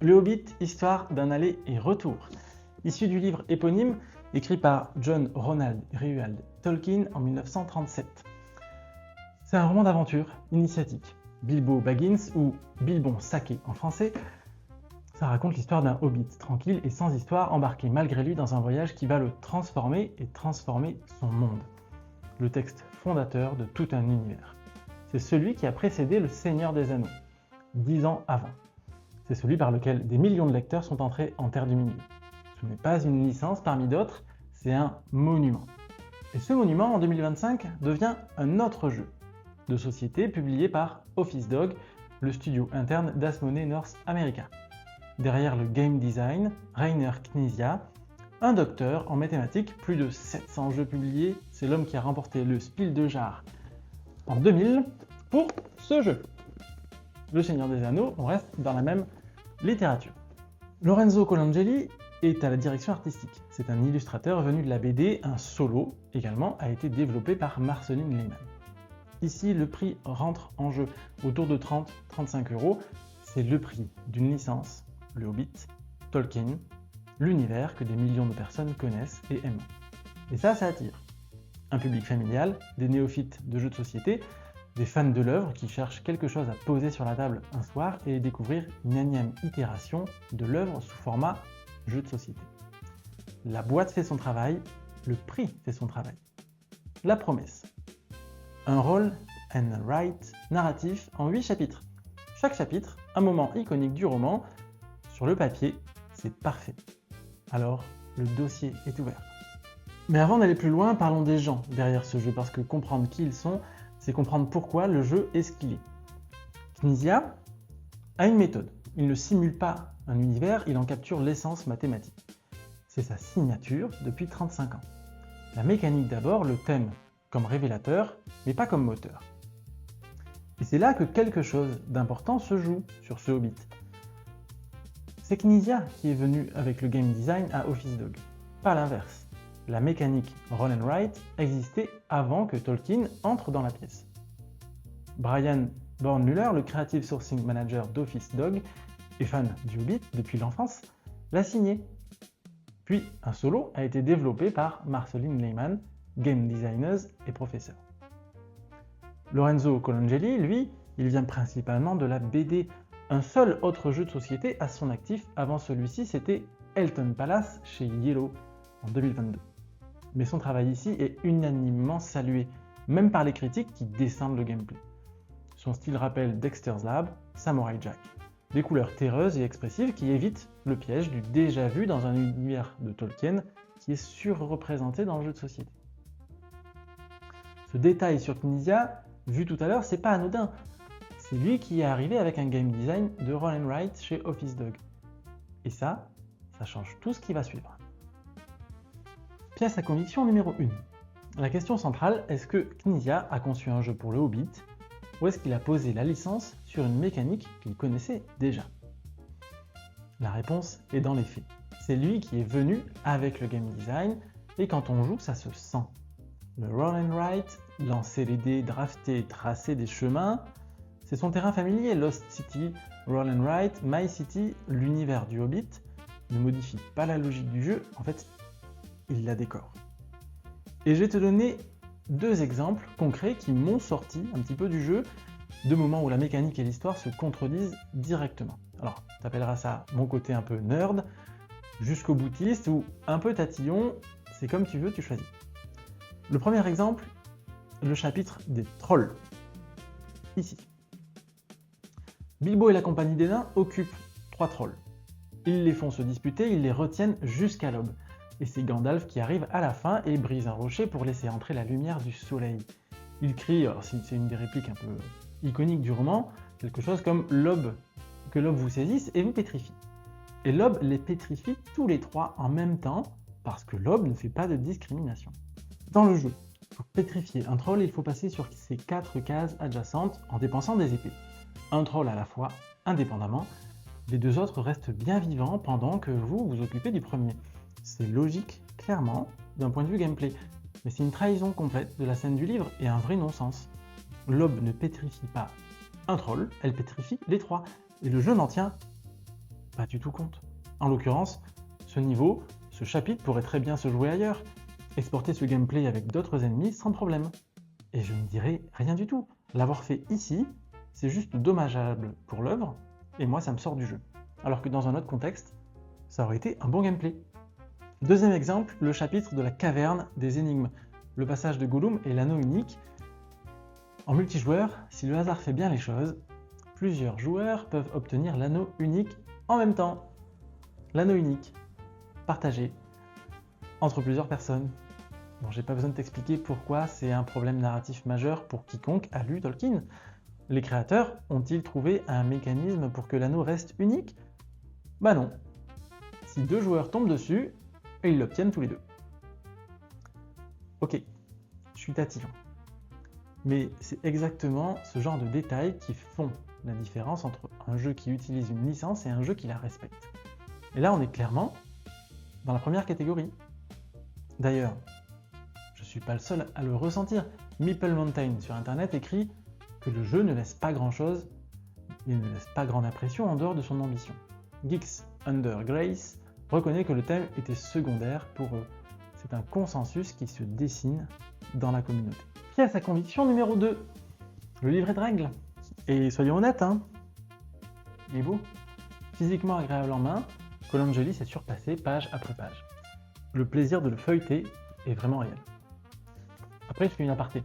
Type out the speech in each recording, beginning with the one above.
Le Hobbit, histoire d'un aller et retour. Issu du livre éponyme, écrit par John Ronald Reuel Tolkien en 1937. C'est un roman d'aventure initiatique. Bilbo Baggins, ou Bilbon Saqué en français, ça raconte l'histoire d'un hobbit tranquille et sans histoire, embarqué malgré lui dans un voyage qui va le transformer et transformer son monde. Le texte fondateur de tout un univers. C'est celui qui a précédé Le Seigneur des Anneaux, 10 ans avant. C'est celui par lequel des millions de lecteurs sont entrés en Terre du Milieu. Ce n'est pas une licence parmi d'autres, c'est un monument. Et ce monument, en 2025, devient un autre jeu de société publié par Office Dog, le studio interne d'Asmodee North America. Derrière le game design, Reiner Knizia, un docteur en mathématiques, plus de 700 jeux publiés, c'est l'homme qui a remporté le Spiel de Jar en 2000 pour ce jeu. Le Seigneur des Anneaux, on reste dans la même littérature. Lorenzo Colangeli est à la direction artistique. C'est un illustrateur venu de la BD, un solo également a été développé par Marceline Lehmann. Ici, le prix rentre en jeu autour de 30-35 €. C'est le prix d'une licence, le Hobbit, Tolkien, l'univers que des millions de personnes connaissent et aiment. Et ça attire un public familial, des néophytes de jeux de société, des fans de l'œuvre qui cherchent quelque chose à poser sur la table un soir et découvrir une énième itération de l'œuvre sous format jeu de société. La boîte fait son travail, le prix fait son travail. La promesse. Un roll and write narratif en 8 chapitres. Chaque chapitre, un moment iconique du roman. Sur le papier, c'est parfait. Alors, le dossier est ouvert. Mais avant d'aller plus loin, parlons des gens derrière ce jeu, parce que comprendre qui ils sont, c'est comprendre pourquoi le jeu est ce qu'il est. Knizia a une méthode. Il ne simule pas un univers, il en capture l'essence mathématique. C'est sa signature depuis 35 ans. La mécanique d'abord, le thème comme révélateur, mais pas comme moteur. Et c'est là que quelque chose d'important se joue sur ce Hobbit. C'est Knizia qui est venu avec le game design à Office Dog, pas l'inverse. La mécanique roll and write existait avant que Tolkien entre dans la pièce. Brian Bornmuller, le Creative Sourcing Manager d'Office Dog, et fan du Hobbit depuis l'enfance, l'a signé. Puis un solo a été développé par Marceline Lehmann, game designer et professeur. Lorenzo Colangeli, lui, il vient principalement de la BD. Un seul autre jeu de société à son actif avant celui-ci, c'était Elton Palace chez Yellow en 2022. Mais son travail ici est unanimement salué, même par les critiques qui descendent le gameplay. Son style rappelle Dexter's Lab, Samurai Jack. Des couleurs terreuses et expressives qui évitent le piège du déjà vu dans un univers de Tolkien qui est surreprésenté dans le jeu de société. Ce détail sur Knizia, vu tout à l'heure, c'est pas anodin. C'est lui qui est arrivé avec un game design de roll and write chez Office Dog. Et ça change tout ce qui va suivre. Pièce à conviction numéro 1. La question centrale, est-ce que Knizia a conçu un jeu pour le Hobbit, ou est-ce qu'il a posé la licence sur une mécanique qu'il connaissait déjà? La réponse est dans les faits. C'est lui qui est venu avec le game design, et quand on joue, ça se sent. Le roll and write, lancer les dés, drafter, tracer des chemins, c'est son terrain familier. Lost City, Roll and Write, My City, l'univers du Hobbit, ne modifie pas la logique du jeu, en fait, il la décore. Et je vais te donner 2 exemples concrets qui m'ont sorti un petit peu du jeu, de moments où la mécanique et l'histoire se contredisent directement. Alors, tu appelleras ça mon côté un peu nerd, jusqu'au boutiste ou un peu tatillon, c'est comme tu veux, tu choisis. Le premier exemple, le chapitre des trolls. Ici. Bilbo et la compagnie des nains occupent 3 trolls. Ils les font se disputer, ils les retiennent jusqu'à l'aube. Et c'est Gandalf qui arrive à la fin et brise un rocher pour laisser entrer la lumière du soleil. Il crie, alors c'est une des répliques un peu iconiques du roman, quelque chose comme l'aube, que l'aube vous saisisse et vous pétrifie. Et l'aube les pétrifie tous les 3 en même temps, parce que l'aube ne fait pas de discrimination. Dans le jeu, pour pétrifier un troll, il faut passer sur ces 4 cases adjacentes en dépensant des épées. Un troll à la fois, indépendamment, les 2 autres restent bien vivants pendant que vous vous occupez du premier. C'est logique, clairement, d'un point de vue gameplay, mais c'est une trahison complète de la scène du livre et un vrai non-sens. L'aube ne pétrifie pas un troll, elle pétrifie les 3, et le jeu n'en tient pas du tout compte. En l'occurrence, ce chapitre pourrait très bien se jouer ailleurs, exporter ce gameplay avec d'autres ennemis sans problème. Et je ne dirais rien du tout. L'avoir fait ici, c'est juste dommageable pour l'œuvre, et moi ça me sort du jeu. Alors que dans un autre contexte, ça aurait été un bon gameplay. Deuxième exemple, le chapitre de la caverne des énigmes. Le passage de Gollum et l'anneau unique. En multijoueur, si le hasard fait bien les choses, plusieurs joueurs peuvent obtenir l'anneau unique en même temps. L'anneau unique, partagé, entre plusieurs personnes. Bon, j'ai pas besoin de t'expliquer pourquoi c'est un problème narratif majeur pour quiconque a lu Tolkien. Les créateurs ont-ils trouvé un mécanisme pour que l'anneau reste unique? Bah non. Si deux joueurs tombent dessus, ils l'obtiennent tous les deux. Ok, je suis tatillon. Mais c'est exactement ce genre de détails qui font la différence entre un jeu qui utilise une licence et un jeu qui la respecte. Et là, on est clairement dans la première catégorie. D'ailleurs, je ne suis pas le seul à le ressentir. Meeple Mountain sur internet écrit que le jeu ne laisse pas grand-chose, il ne laisse pas grande impression en dehors de son ambition. Geeks Under Grace reconnaît que le thème était secondaire pour eux. C'est un consensus qui se dessine dans la communauté. Pièce à conviction numéro 2, le livret de règles. Et soyons honnêtes, il est beau. Physiquement agréable en main, Colangeli s'est surpassé page après page. Le plaisir de le feuilleter est vraiment réel. Après, je fais une aparté.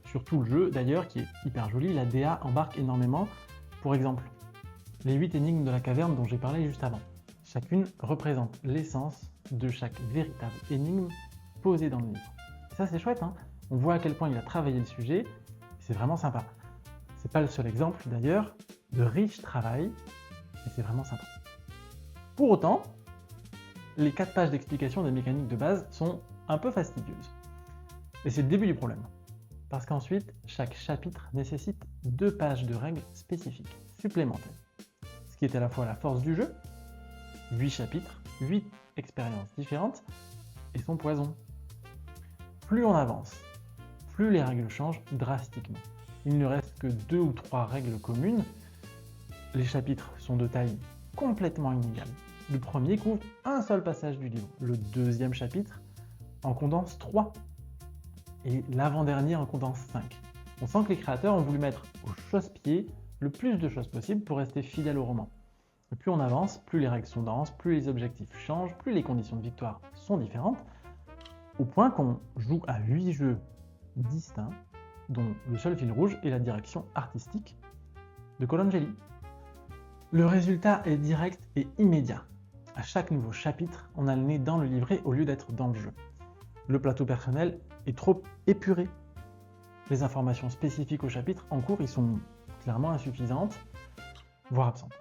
Sur tout le jeu, d'ailleurs, qui est hyper joli, la DA embarque énormément. Pour exemple, les 8 énigmes de la caverne dont j'ai parlé juste avant. Chacune représente l'essence de chaque véritable énigme posée dans le livre. Et ça, c'est chouette, On voit à quel point il a travaillé le sujet, et c'est vraiment sympa. C'est pas le seul exemple, d'ailleurs, de riche travail, et c'est vraiment sympa. Pour autant, les 4 pages d'explication des mécaniques de base sont un peu fastidieuses. Et c'est le début du problème. Parce qu'ensuite, chaque chapitre nécessite 2 pages de règles spécifiques, supplémentaires. Ce qui est à la fois la force du jeu, 8 chapitres, 8 expériences différentes, et son poison. Plus on avance, plus les règles changent drastiquement. Il ne reste que 2 ou 3 règles communes. Les chapitres sont de taille complètement inégale. Le premier couvre un seul passage du livre. Le deuxième chapitre en condense 3. Et l'avant-dernier en condense 5. On sent que les créateurs ont voulu mettre au chausse-pied le plus de choses possible pour rester fidèles au roman. Et plus on avance, plus les règles sont denses, plus les objectifs changent, plus les conditions de victoire sont différentes, au point qu'on joue à 8 jeux distincts, dont le seul fil rouge est la direction artistique de Colangeli. Le résultat est direct et immédiat. À chaque nouveau chapitre, on a le nez dans le livret au lieu d'être dans le jeu. Le plateau personnel est trop épuré. Les informations spécifiques au chapitre en cours y sont clairement insuffisantes, voire absentes.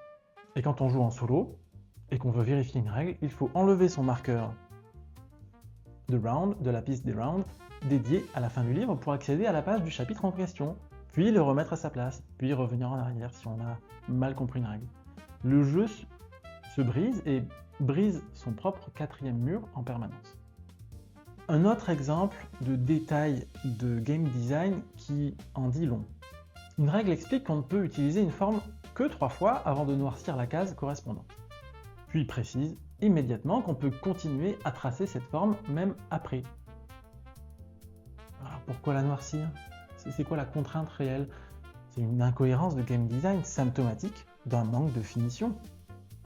Et quand on joue en solo, et qu'on veut vérifier une règle, il faut enlever son marqueur de round, de la piste des rounds, dédié à la fin du livre pour accéder à la page du chapitre en question, puis le remettre à sa place, puis revenir en arrière si on a mal compris une règle. Le jeu se brise et brise son propre 4e mur en permanence. Un autre exemple de détail de game design qui en dit long. Une règle explique qu'on ne peut utiliser une forme que 3 fois avant de noircir la case correspondante. Puis précise immédiatement qu'on peut continuer à tracer cette forme même après. Alors pourquoi la noircir? C'est quoi la contrainte réelle? C'est une incohérence de game design symptomatique d'un manque de finition.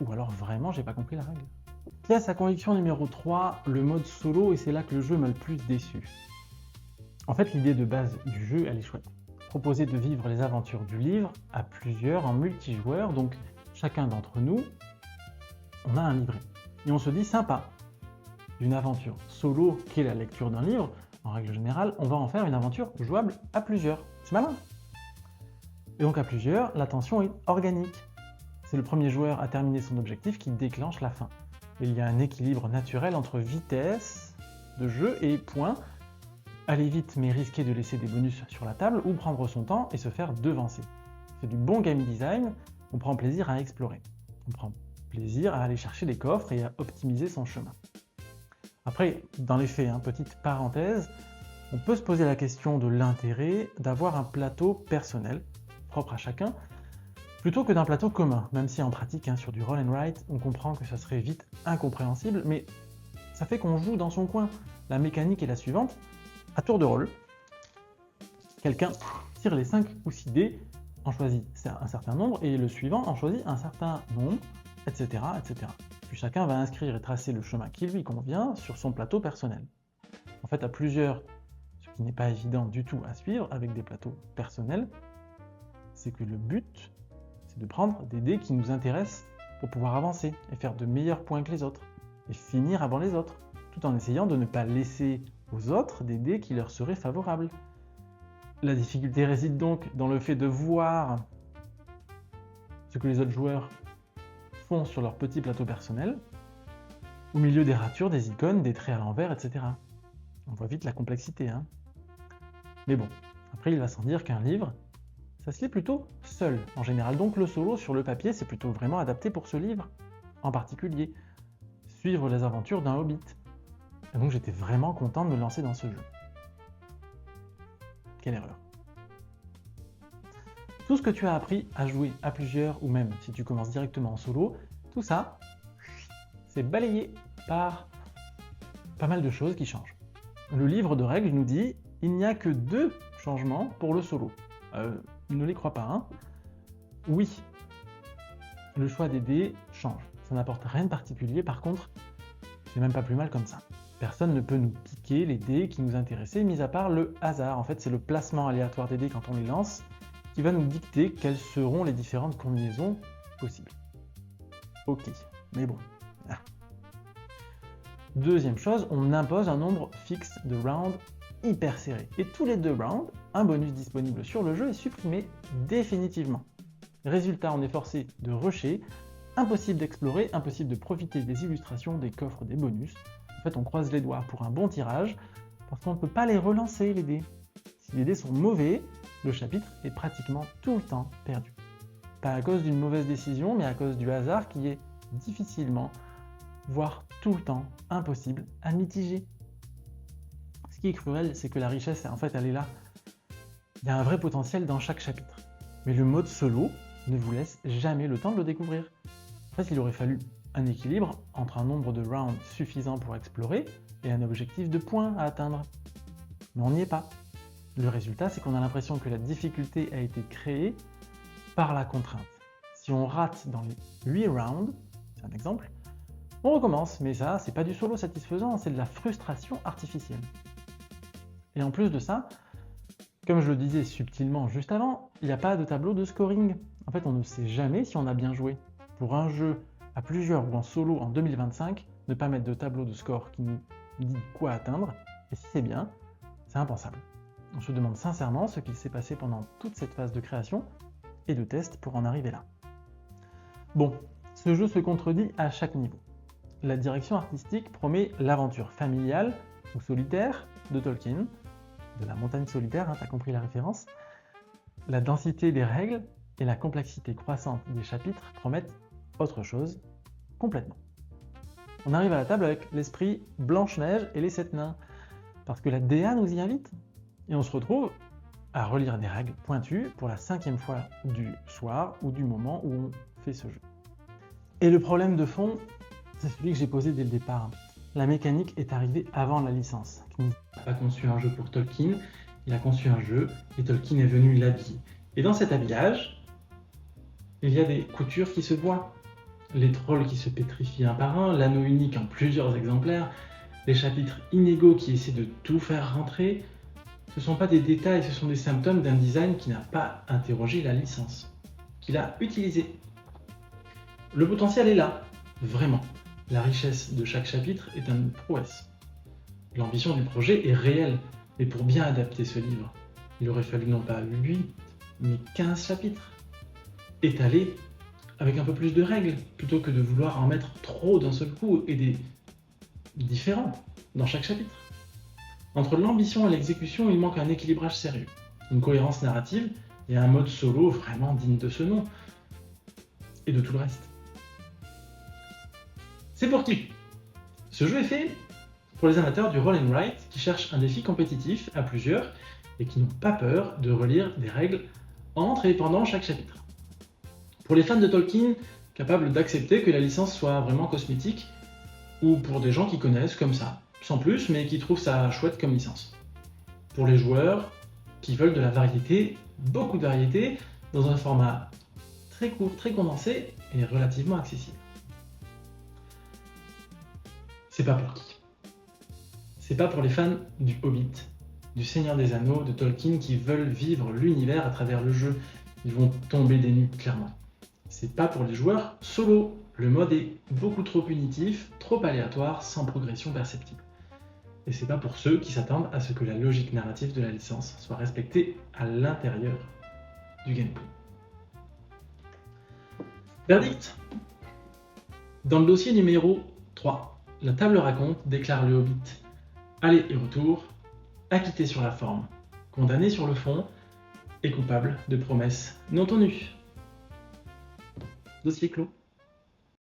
Ou alors vraiment j'ai pas compris la règle. Pièce à conviction numéro 3, le mode solo, et c'est là que le jeu m'a le plus déçu. En fait, l'idée de base du jeu, elle est chouette. Proposer de vivre les aventures du livre à plusieurs en multijoueur, donc chacun d'entre nous, on a un livret. Et on se dit sympa, d'une aventure solo qui est la lecture d'un livre, en règle générale, on va en faire une aventure jouable à plusieurs. C'est malin. Et donc à plusieurs, la tension est organique. C'est le premier joueur à terminer son objectif qui déclenche la fin. Il y a un équilibre naturel entre vitesse de jeu et points. Aller vite mais risquer de laisser des bonus sur la table ou prendre son temps et se faire devancer. C'est du bon game design, on prend plaisir à explorer. On prend plaisir à aller chercher des coffres et à optimiser son chemin. Après, dans les faits, petite parenthèse, on peut se poser la question de l'intérêt d'avoir un plateau personnel, propre à chacun, plutôt que d'un plateau commun, même si en pratique, sur du roll and write, on comprend que ça serait vite incompréhensible, mais ça fait qu'on joue dans son coin. La mécanique est la suivante, à tour de rôle, quelqu'un tire les 5 ou 6 dés, en choisit un certain nombre, et le suivant en choisit un certain nombre, etc., etc. Puis chacun va inscrire et tracer le chemin qui lui convient sur son plateau personnel. En fait, à plusieurs, ce qui n'est pas évident du tout à suivre avec des plateaux personnels, c'est que le but, c'est de prendre des dés qui nous intéressent pour pouvoir avancer et faire de meilleurs points que les autres, et finir avant les autres, tout en essayant de ne pas laisser aux autres des dés qui leur seraient favorables. La difficulté réside donc dans le fait de voir ce que les autres joueurs font sur leur petit plateau personnel, au milieu des ratures, des icônes, des traits à l'envers, etc. On voit vite la complexité, Mais bon, après il va sans dire qu'un livre, ça se lit plutôt seul, en général. Donc le solo sur le papier, c'est plutôt vraiment adapté pour ce livre, en particulier. Suivre les aventures d'un hobbit. Et donc j'étais vraiment content de me lancer dans ce jeu. Quelle erreur. Tout ce que tu as appris à jouer à plusieurs, ou même si tu commences directement en solo, tout ça, c'est balayé par pas mal de choses qui changent. Le livre de règles nous dit « il n'y a que 2 changements pour le solo ». Ne les crois pas, Oui, le choix des dés change. Ça n'apporte rien de particulier, par contre, c'est même pas plus mal comme ça. Personne ne peut nous piquer les dés qui nous intéressaient, mis à part le hasard. En fait, c'est le placement aléatoire des dés quand on les lance qui va nous dicter quelles seront les différentes combinaisons possibles. Ok, mais bon. Deuxième chose, on impose un nombre fixe de rounds hyper serré. Et tous les 2 rounds, un bonus disponible sur le jeu est supprimé définitivement. Résultat, on est forcé de rusher, impossible d'explorer, impossible de profiter des illustrations, des coffres, des bonus. En fait, on croise les doigts pour un bon tirage, parce qu'on ne peut pas les relancer, les dés. Si les dés sont mauvais, le chapitre est pratiquement tout le temps perdu. Pas à cause d'une mauvaise décision, mais à cause du hasard qui est difficilement, voire tout le temps, impossible à mitiger. Ce qui est cruel, c'est que la richesse, en fait, elle est là. Il y a un vrai potentiel dans chaque chapitre. Mais le mode solo ne vous laisse jamais le temps de le découvrir. En fait, il aurait fallu un équilibre entre un nombre de rounds suffisant pour explorer et un objectif de points à atteindre. Mais on n'y est pas. Le résultat, c'est qu'on a l'impression que la difficulté a été créée par la contrainte. Si on rate dans les 8 rounds, c'est un exemple, on recommence, mais ça, c'est pas du solo satisfaisant, c'est de la frustration artificielle. Et en plus de ça, comme je le disais subtilement juste avant, il n'y a pas de tableau de scoring. En fait, on ne sait jamais si on a bien joué. Pour un jeu à plusieurs ou en solo en 2025, ne pas mettre de tableau de score qui nous dit quoi atteindre, et si c'est bien, c'est impensable. On se demande sincèrement ce qu'il s'est passé pendant toute cette phase de création et de test pour en arriver là. Bon, ce jeu se contredit à chaque niveau. La direction artistique promet l'aventure familiale ou solitaire de Tolkien, de la montagne solitaire, t'as compris la référence. La densité des règles et la complexité croissante des chapitres promettent autre chose complètement. On arrive à la table avec l'esprit Blanche-Neige et les 7 nains, parce que la DA nous y invite, et on se retrouve à relire des règles pointues pour la 5e fois du soir ou du moment où on fait ce jeu. Et le problème de fond, c'est celui que j'ai posé dès le départ. La mécanique est arrivée avant la licence. Il n'a pas conçu un jeu pour Tolkien, il a conçu un jeu et Tolkien est venu l'habiller. Et dans cet habillage, il y a des coutures qui se voient. Les trolls qui se pétrifient un par un, l'anneau unique en plusieurs exemplaires, les chapitres inégaux qui essaient de tout faire rentrer. Ce ne sont pas des détails, ce sont des symptômes d'un design qui n'a pas interrogé la licence, qu'il a utilisé. Le potentiel est là, vraiment. La richesse de chaque chapitre est une prouesse. L'ambition du projet est réelle, et pour bien adapter ce livre, il aurait fallu non pas 8, mais 15 chapitres, étalés avec un peu plus de règles, plutôt que de vouloir en mettre trop d'un seul coup, et des différents dans chaque chapitre. Entre l'ambition et l'exécution, il manque un équilibrage sérieux, une cohérence narrative et un mode solo vraiment digne de ce nom, et de tout le reste. C'est pour qui ? Ce jeu est fait pour les amateurs du roll and write qui cherchent un défi compétitif à plusieurs et qui n'ont pas peur de relire des règles entre et pendant chaque chapitre. Pour les fans de Tolkien, capables d'accepter que la licence soit vraiment cosmétique, ou pour des gens qui connaissent comme ça, sans plus, mais qui trouvent ça chouette comme licence. Pour les joueurs qui veulent de la variété, beaucoup de variété, dans un format très court, très condensé et relativement accessible. C'est pas pour qui? C'est pas pour les fans du Hobbit, du Seigneur des Anneaux, de Tolkien qui veulent vivre l'univers à travers le jeu. Ils vont tomber des nues, clairement. C'est pas pour les joueurs solo. Le mode est beaucoup trop punitif, trop aléatoire, sans progression perceptible. Et c'est pas pour ceux qui s'attendent à ce que la logique narrative de la licence soit respectée à l'intérieur du gameplay. Verdict. Dans le dossier numéro 3, la table raconte déclare le Hobbit aller et retour, acquitté sur la forme, condamné sur le fond et coupable de promesses non tenues. Dossier clos.